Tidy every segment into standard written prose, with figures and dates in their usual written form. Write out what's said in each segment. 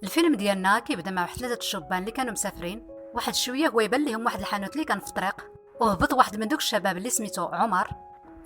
الفيلم ديالنا كيبدا مع واحد ثلاثه الشبان اللي كانوا مسافرين. واحد شويه هو يبان لهم واحد الحانوت اللي كان في الطريق، وهبط واحد من دوك الشباب اللي سميتو عمر،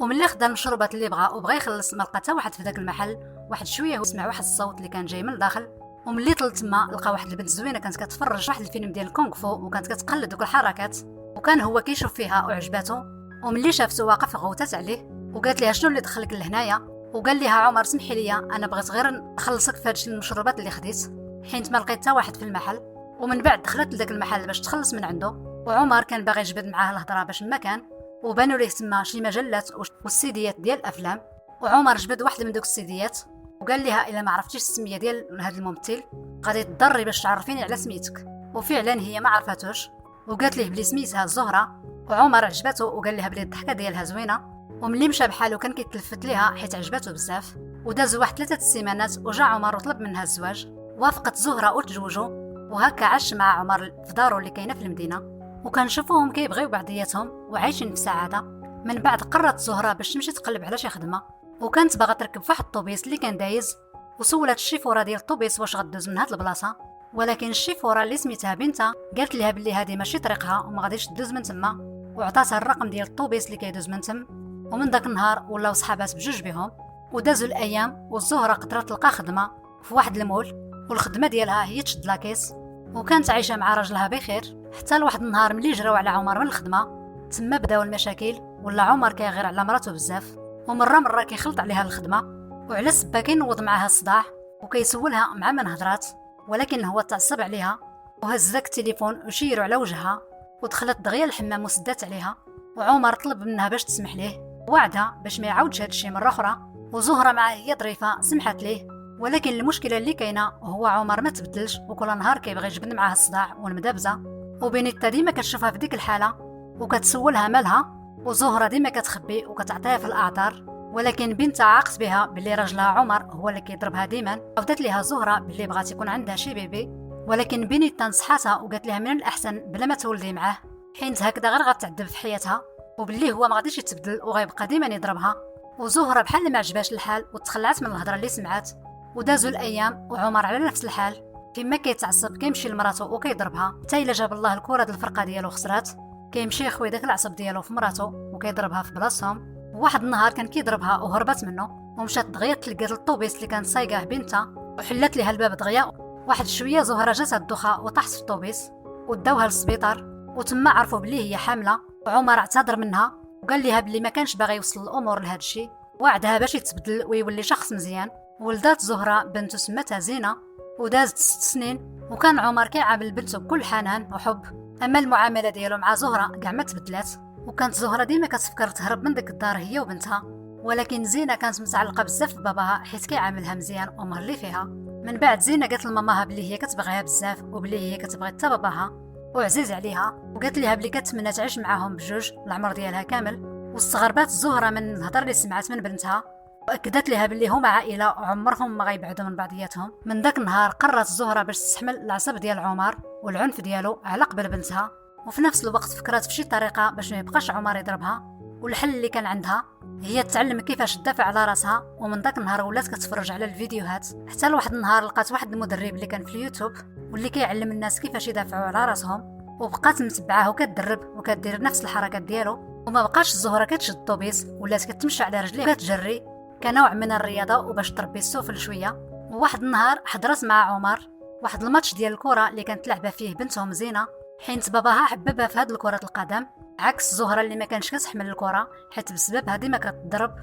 وملي خدا المشروبات اللي بغا وبغى يخلص ما لقى حتى واحد في داك المحل. واحد شويه هو سمع واحد الصوت اللي كان جاي من الداخل، وملي طل تما لقى واحد البنت زوينه كانت كتفرج واحد الفيلم ديال الكونغ فو وكانت كتقلد دوك الحركات، وكان هو كيشوف فيها وعجباتو. وملي شافته واقف غوتات عليه وقالت لها شنو اللي دخلك لهنايا، وقال لها عمر سمحي لي انا بغيت غير نخلصك في هادشي المشروبات اللي خديت، حيت ما لقيت حتى واحد في المحل. ومن بعد دخلت لذاك المحل باش تخلص من عنده، وعمر كان باغي يجبد معاه الهضره باش ما كان، وبانوا ليه تما شي مجلات والسيديات ديال الافلام. وعمر جبد واحده من دوك السيديات وقال لها الا ما عرفتيش السميه ديال هذا الممثل غادي تضري باش تعرفيني على سميتك. وفعلا هي ما عرفاتوش، وقالت ليه بلي سميتها زهره. وعمر عجبته وقال لها بلي الضحكه ديالها زوينه. وملي مشى بحالو كان كيتلفت ليها حيت عجبته بزاف. ودازوا واحد 3 سيمانات وجا عمر وطلب منها الزواج. وافقت زهره وتزوجوا، وهكا عاش مع عمر في دارو اللي كاينه في المدينه، وكنشوفوهم كيبغيو بعضياتهم وعايشين في سعاده. من بعد قررت زهره باش تمشي تقلب على شي خدمه، وكانت باغا تركب فواحد الطوبيس اللي كان دايز، وسولت الشيفوره ديال الطوبيس واش غدوز من هاد البلاصه. ولكن الشيفوره اللي سميتها بنتا قالت لها بلي هذه ماشي طريقها وما غاديش تدوز من تما، وعطاتها الرقم ديال الطوبيس اللي كيدوز من تم. ومن داك النهار ولاو صحابات بجوج بهم. ودازوا الايام والزهره قدرت تلقى خدمه في واحد المول، والخدمه ديالها هي تشد لاكيس، وكانت عايشه مع راجلها بخير. حتى لواحد النهار ملي جراو على عمر من الخدمه تما بداو المشاكل، ولا عمر كيغير على مراته بزاف، ومره كيخلط عليها الخدمه، وعلى السبا كينوض معاها الصداع وكيسولها مع من هضرات، ولكن هو تعصب عليها وهز داك التليفون وشيرو على وجهها، ودخلت دغيا الحمام وسدات عليها. وعمر طلب منها باش تسمح ليه، وعدها باش ما يعاودش هادشي مره اخرى. وزهره معاه هي ظريفه سمحت ليه، ولكن المشكله اللي كاينه هو عمر ما تبدلش، وكل نهار كيبغي يجبد معاه الصداع والمدابزه. وبنيتا ديما كتشوفها في ديك الحاله وكتسولها مالها، وزهره ديما كتخبي وكتعطيها في الاعذار. ولكن بنت عاقت بها باللي راجلها عمر هو اللي كيضربها ديما. عاودت ليها زهره باللي بغات يكون عندها شي بيبي، ولكن بنيتا نصحاتها وقالت لها من الاحسن بلا ما تولدي معاه، حيت هكذا غير غتعذب في حياتها، وباللي هو ما غاديش يتبدل وغيبقى ديما يضربها. وزهره بحال ما عجباش الحال وتخلعت من الهضره اللي سمعات. ودازوا الايام وعمر على نفس الحال، فيما كيتعصب كيمشي لمراته وكيضربها حتى الا جاب الله الكره ديال الفرقه ديالو خسرات. كيمشي يخوي داك العصب ديالو في مراته وكيضربها في بلاصتهم. وواحد النهار كان كيضربها وهربت منه، ومشات دغيا تلقات الطوبيس اللي كان سايقاه بنتها وحلت ليها الباب دغيا. واحد شويه زهره جاتها الدوخه وطاحت في الطوبيس وداوها للسبيطار، وتما عرفوا بلي هي حامله. وعمر اعتذر منها وقال لها بلي ما كانش باغي يوصل الامور لهذا الشيء، وعدها باش يتبدل ويولي شخص مزيان. ولدات زهره بنته سمتها زينه، ودازت 6 سنين وكان عمر كيعامل بنته بكل حنان وحب. اما المعامله ديالو مع زهره كاع ما تبدلات، وكانت زهره ديما كتفكر تهرب من ديك الدار هي وبنتها. ولكن زينه كانت متعلقه بزاف بباباها حيت كيعاملها مزيان ومهلي فيها. من بعد زينه قالت لماماها بلي هي كتبغيها بزاف وبلي هي كتبغي حتى باباها وعزيز عليها، وقالت لها بلي كتمنى تعيش معاهم بجوج العمر ديالها كامل. واستغربات زهره من الهضره اللي سمعت من بنتها، واكدت لها بلي هما عائله وعمرهم ما غيبعدوا من بعضياتهم. من داك النهار قررت زهره باش تستحمل العصب ديال عمر والعنف ديالو على قبل بنتها، وفي نفس الوقت فكرت في شي طريقه باش ما يبقاش عمر يضربها. والحل اللي كان عندها هي تعلم كيفاش تدافع على راسها. ومن داك النهار ولات كتفرج على الفيديوهات، حتى لواحد النهار لقات واحد المدرب اللي كان في اليوتيوب واللي كيعلم الناس كيفاش يدافعوا على راسهم، وبقات متبعاه وكتدرب وكدير نفس الحركات ديالو. وما بقاش الزهره كتشد الطوبيس، ولات كتمشى على رجليها وكتجري كنوع من الرياضه وباش تربي السفل شويه. وواحد النهار حضرت مع عمر واحد الماتش ديال الكره اللي كانت لعبه فيه بنتهم زينه، حيت باباها حببها في هاد الكره القدم عكس زهره اللي ما كانش كتحمل الكره حيت بسببها ديما كتضرب.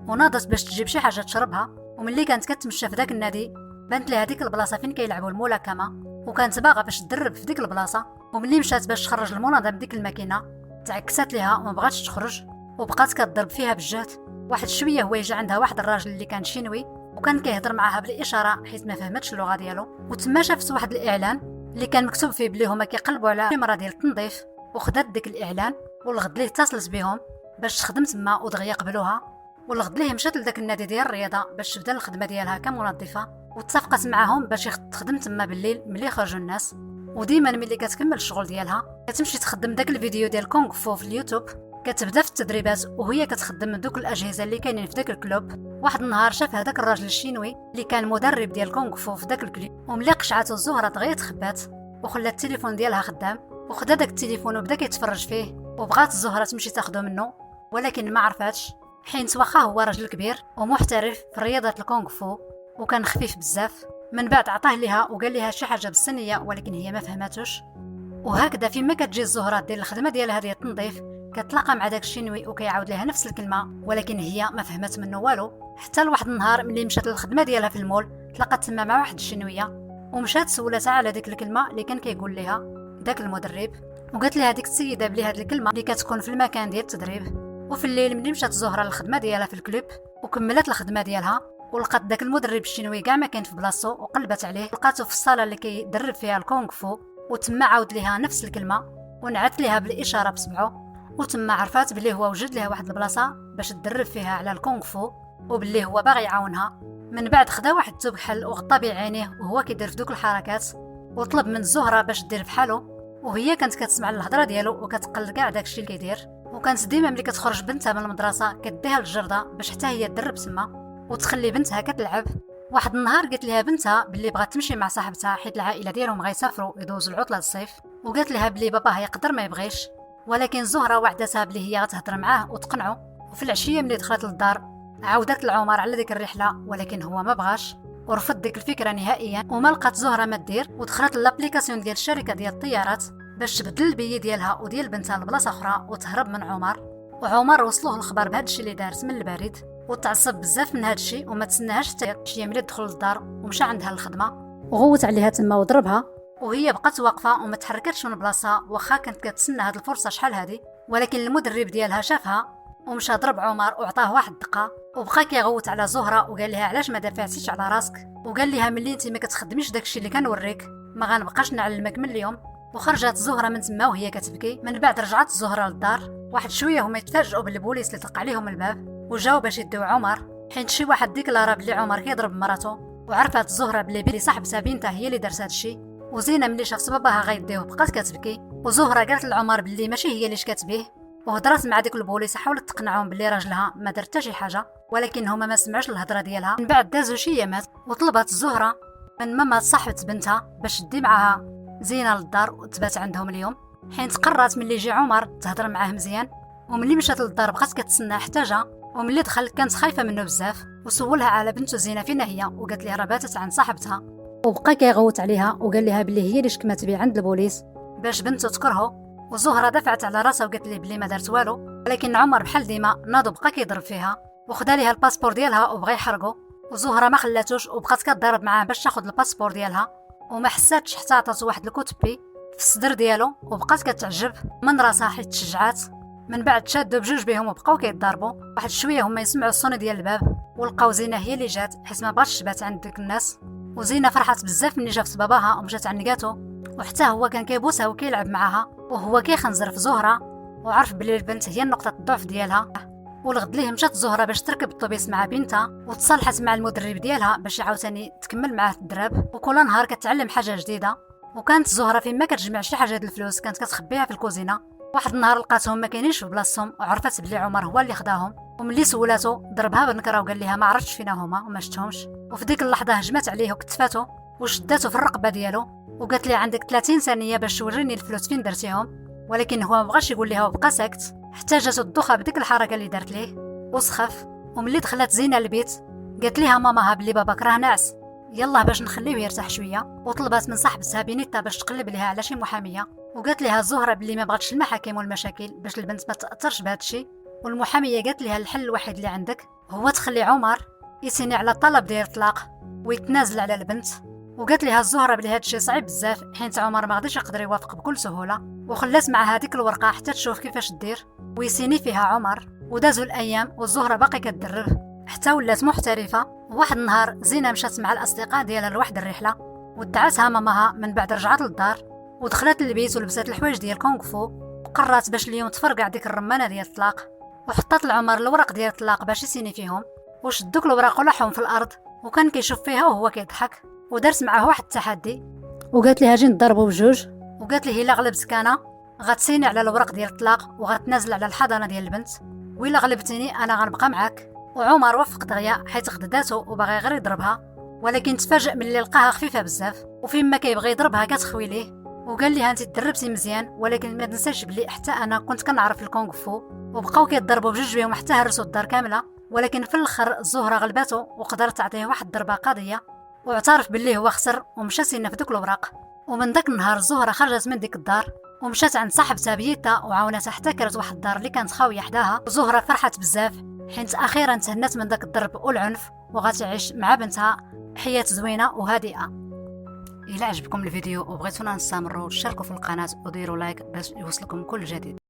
وناضت باش تجيب شي حاجه تشربها، وملي كانت كتمشى في داك النادي بانت لها ديك البلاصه فين كيلعبوا الملاكمه، وكانت باغا باش تدرب في ديك البلاصه. وملي مشات باش تخرج المنظم ديك الماكينه تعكست ليها وما بغاتش تخرج وبقات كتضرب فيها بالجهد. واحد شويه هو يجي عندها واحد الراجل اللي كان شينوي وكان كيهضر معاها بالاشاره حيت ما فهمتش اللغه ديالو. وتما شافت واحد الاعلان اللي كان مكتوب فيه بلي هما كيقلبوا على كاميرا ديال التنظيف، وخدات ديك الاعلان والغد ليه اتصلت بهم باش تخدم تما ودغيا قبلوها. والغد ليه مشات لذاك النادي ديال الرياضه باش تبدا الخدمه ديالها كمنظفه، واتفقت معاهم باش تخدم تما بالليل ملي خرجوا الناس. وديما ملي كتكمل الشغل ديالها كتمشي تخدم داك الفيديو ديال كونغ فو في اليوتيوب كتبدا في التدريبات وهي كتخدم من دوك الاجهزه اللي كاينين في داك الكلوب. واحد النهار شاف هذاك الراجل الشينوي اللي كان مدرب ديال كونغ فو في داك الكلوب، وملي قشعته الزهره دغيا تخبات وخلات التليفون ديالها خدام، وخدا داك التليفون وبدا كيتفرج فيه، وبغات الزهره تمشي تاخذه منه ولكن ما عرفاتش، حيت واخا هو راجل كبير ومحترف في رياضه الكونغ فو وكان خفيف بزاف. من بعد عطاه ليها وقال لها شي حاجه بالصينيه ولكن هي ما فهماتوش. وهكذا فيما كتجي الزهره دير الخدمه ديالها ديال التنظيف كتلاقى مع داك الشينوي وكيعاود لها نفس الكلمه ولكن هي ما فهمت منه والو. حتى لواحد النهار ملي مشات للخدمه ديالها في المول تلاقات تما مع واحد الشينويه ومشات سولتها على ديك الكلمه اللي كان كيقول لها داك المدرب، وقالت لها ديك السيده بلي هاد الكلمه اللي كتكون في المكان ديال التدريب. وفي الليل ملي مشات زهره للخدمه ديالها في الكلوب وكملت الخدمه ديالها ولقات داك المدرب الشينوي كاع ما كان في بلاصتو وقلبت عليه، لقاتو في الصاله اللي كيدرب فيها الكونغ فو وتما عاود ليها نفس الكلمه ونعت ليها بالاشاره بصبعو، وتما عرفات بلي هو وجد لها واحد البلاصه باش تدرب فيها على الكونغ فو وبلي هو باغي يعاونها. من بعد خدا واحد الثوب حل وغطى بيه عينيه وهو كيدير في دوك الحركات، وطلب من الزهره باش دير بحالو، وهي كانت كتسمع الهضره ديالو وكتقلد كاع داكشي اللي كيدير. وكانت ديما ملي كتخرج بنتها من المدرسه كديها للجرده باش حتى هي تدرب تما وتخلي بنتها كتلعب. واحد النهار قالت لها بنتها باللي بغات تمشي مع صاحبتها حيت العائله ديالهم غيسافروا يدوزوا العطله الصيف، وقالت لها بلي باباها يقدر ما يبغيش، ولكن زهره وعدتها بلي هي غتهضر معاه وتقنعه. وفي العشيه ملي دخلت للدار عاودت لعمر على ديك الرحله ولكن هو ما بغاش ورفض ديك الفكره نهائيا، وما لقات زهره ما دير ودخلت لابليكاسيون ديال الشركه ديال الطيارات باش تبدل البي ديالها وديال بنتها لبلاصه اخرى وتهرب من عمر. وعمر وصلوه الخبر بهذا الشيء اللي دارت من البريد وتعصب بزاف من هذا الشيء وما تسناهاش حتى شي ملي دخل للدار ومشى عندها للخدمه وغوت عليها تما وضربها، وهي بقات واقفه وما تحركتش من بلاصه واخا كانت كتسنى هذه الفرصه شحال هذه. ولكن المدرب ديالها شافها ومشى ضرب عمر وعطاه واحد الدقه وبقى كيغوت على زهره وقال لها علاش ما دافعتيش على راسك، وقال لها ملي انت ما كتخدميش داكشي اللي كنوريك ما غنبقاش نعلمك من اليوم. وخرجت زهره من تما وهي كتبكي. من بعد رجعت زهره للدار، واحد شويه هما يتفاجئوا بالبوليس اللي طق عليهم الباب وجاو باش يديو عمر حيت شي واحد ديكلارا بلي عمر كيضرب مراته. وعرفت زهره بلي صاحبتها بنتها هي اللي دارت هادشي. وزينه ملي شافت باباها غيديوه بقات كتبكي، وزهره قالت لعمر بلي ماشي هي اللي كتبيه، وهضرات مع ديك البوليس حاولت تقنعهم بلي راجلها ما دار حتى شي حاجه ولكن هما ما سمعوش الهضره ديالها. من بعد دازو شي ايامات وطلبت زهره من ماما صاحبه بنتها باش تدي معاها زينه للدار وتبات عندهم اليوم، حيت قررت ملي يجي عمر تهضر معاه مزيان. وملي مشات للدار بقات كتسنى حتى جا، وملي دخل كانت خايفه منه بزاف وسولها على بنته زينه فين هي وقالت ليه راه باتت عند صاحبتها، وبقى كيغوت عليها وقال لها بلي هي اللي شكمات بيه عند البوليس باش بنته تكرهه. وزهره دفعت على راسها وقالت ليه بلي ما دارت والو، ولكن عمر بحال ديما ناض بقى كيضرب فيها وخدا ليها الباسبور ديالها وبغى يحرقو. وزهره ما خلاتوش وبقات كتضرب معاه باش تاخذ الباسبور ديالها، وما حساتش حتى عطاتو واحد الكتبي في الصدر ديالو وبقات كتعجب من راسها حيت تشجعات. من بعد شادو بجوج بهم وبقاو كيضربوا. واحد شويه هما يسمعوا الصون ديال الباب ولقاو زينه هي اللي جات حيت ما بغاتش تبات عند ديك الناس. وزينه فرحات بزاف ملي شافت باباها ومشات عنقاتو، وحتى هو كان كيبوسها وكيلعب معاها وهو كيخنزر في زهره، وعرف بلي البنت هي نقطه الضعف ديالها. والغد ليه مشات زهره باش تركب الطوبيس مع بنتها وتصالحت مع المدرب ديالها باش عاوتاني تكمل معاه الدراب، وكل نهار كتعلم حاجه جديده. وكانت زهره فين كتجمع شي حاجه د الفلوس كانت كتخبيها في الكوزينه. واحد النهار لقاتهم ما كاينينش في بلاصتهم وعرفت بلي عمر هو اللي خداهم، وملي سولاتو ضربها بالنكره وقال لها ما عرفتش فينا هما وما شفتهمش. وفي ديك اللحظه هجمت عليه وكتفاتو وشداتو في الرقبه ديالو وقالت لي عندك 30 ثانيه باش توريني الفلوس فين درتيهم، ولكن هو ما بغاش يقول لها وبقى ساكت حتى جاتو الدوخه بديك الحركه اللي دارت ليه وسخف. وملي دخلت زينه البيت قالت ليها ماماها بلي باباك راه ناعس، يلا باش نخليه يرتاح شويه. وطلبات من صاحبتها بنيتا باش تقلب ليها على شي محاميه، وقالت لها زهره بلي ما بغاتش المحاكم والمشاكل باش البنت ما تاثرش بهذا الشيء. والمحاميه قالت لها الحل الوحيد اللي عندك هو تخلي عمر يسيني على طلب ديال الطلاق ويتنازل على البنت. وقالت لها الزهره بلي هذا الشيء صعيب بزاف حيت عمر ما غاديش يقدر يوافق بكل سهوله، وخلات معها هذيك الورقه حتى تشوف كيفاش دير ويسيني فيها عمر. ودازوا الايام والزهره باقي كتدرب حتى ولات محترفه. وواحد النهار زينه مشات مع الاصدقاء ديالها لواحد الرحله ودعتها ماماها. من بعد رجعت للدار ودخلت للبيت ولبست الحوايج ديال كونغ فو وقررت باش اليوم تفرقع ديك الرمانه ديال الطلاق، وحطات لعمر الورق ديال الطلاق باش يسيني فيهم وشدوك الوراق ولحهم في الارض وكان كيشوف فيها وهو كيضحك. ودارت معاه واحد التحدي وقالت لها اجي نضربوا بجوج، وقالت لي الا غلبتك انا غتسيني على الورق ديال الطلاق وغتنازل على الحضانه ديال البنت، وإلا غلبتيني انا غنبقى معاك. وعمر وافق دغيا حيت غداتو وباغي غير يضربها، ولكن تفاجأ ملي لقاها خفيفه بزاف، وفين ما كيبغي يضربها كتخوي ليه وقال ليها انت تدربتي مزيان، ولكن ما تنساش بلي حتى انا كنت كنعرف الكونغ فو. وبقاو كيضربوا بجوج بهم حتى هرسوا الدار كامله، ولكن في الاخر الزهره غلباتو وقدرت تعطيه واحد الضربه قاضيه، واعترف باللي هو خسر ومشى سينا في دوك الوراق. ومن داك النهار الزهره خرجت من ديك الدار ومشات عند صاحبتها بيتا وعاونتها حتى كرت واحد الدار اللي كانت خاويه حداها. الزهره فرحت بزاف حيت اخيرا تهنت من داك الضرب والعنف وغتعيش مع بنتها حياه زوينه وهادئه. الى عجبكم الفيديو وبغيتونا نستمروا شاركوا في القناه وديروا لايك باش يوصلكم كل جديد.